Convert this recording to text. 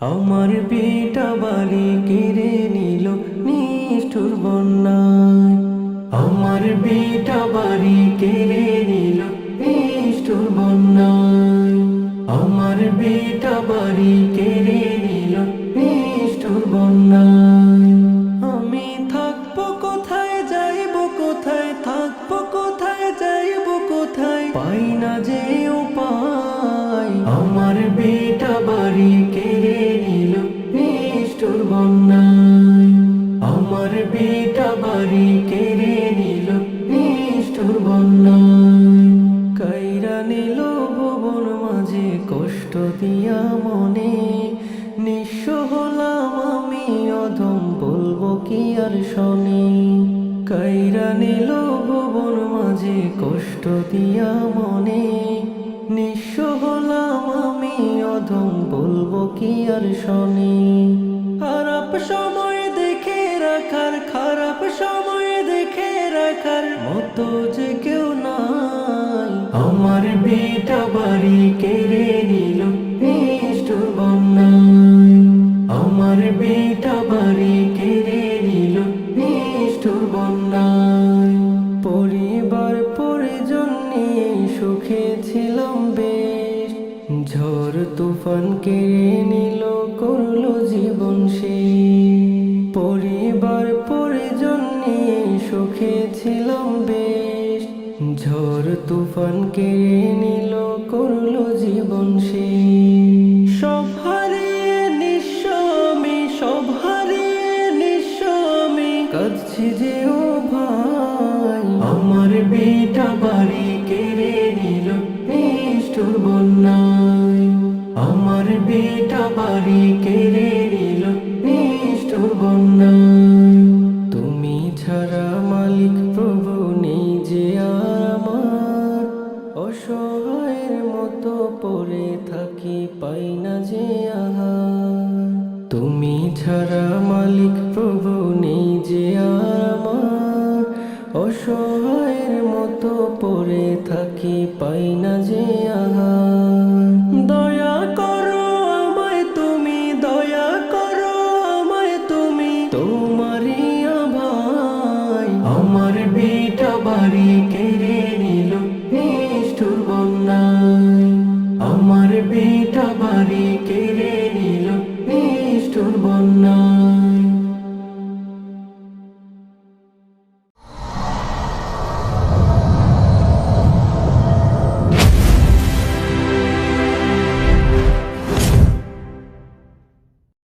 আমার বেটা বাড়ি কেড়ে নিল নিষ্ঠুর বন্যায়। আমার বেটা বাড়ি কেড়ে নিল নিষ্ঠুর বন্যায়। আমার বেটা বাড়ি কেড়ে নিল নিষ্ঠুর বন্যায়। আমি থাকবো কোথায়, যাইব কোথায়, থাকবো কোথায়, যাইব কোথায়, পাই না যে উপায়। আমার বেটা বাড়ি কেড়ে নিল নিষ্ঠুর বন্যায়। আমার বেটা বাড়ি কেড়ে নিল নিষ্ঠুর বন্যায়। কাইরা নিল ভুবন মাঝে কষ্ট দিয়া মনে, নিঃস্ব হলাম আমি অধম, বলবো কি আর শোনে। কাইরা নিল ভুবন মাঝে কষ্ট দিয়া মনে, নিঃস্ব হলাম আমি অধম, বলবো কি আর শোনে। খারাপ সময় দেখে রাখার, খারাপ সময় দেখে রাখার মতো যে কেউ নাই। আমার বেটা বাড়ি কেড়ে নিল নিষ্ঠুর বন্যায়। আমার বেটা বাড়ি কেড়ে নিল নিষ্ঠুর বন্যায়। পরিবার পরিজন নিয়ে সুখে ছিলাম বেশ, ঝড় তুফান কেড়ে নিল করলো জীবন শেষ। পরিবার পরিজন নিয়ে সুখে ছিলাম বেশ, ঝড় তুফান কেড়ে নিল করলো জীবন শেষ। সব হারিয়ে নিঃস্ব আমি, সব হারিয়ে নিঃস্ব আমি, কাঁদছি যে ও ভাই। আমার বেটা বাড়ি কেড়ে নিল নিষ্ঠুর বন্যায়। আমার বেটা বাড়ি কেড়ে নিল নিষ্ঠুর বন্যায়। তুমি ছাড়া মালিক প্রভু নেই যে আমার, অসহায়ের মতো পড়ে থাকি পাই না যে আহার। তুমি ছাড়া মালিক প্রভু নেই যে আমার, অসহায়ের মতো পড়ে থাকি পাই না যে আহার। দয়া করো আমায় তুমি, দয়া করো আমায় তুমি, তোমারই ভাই। আমার বেটা বাড়ি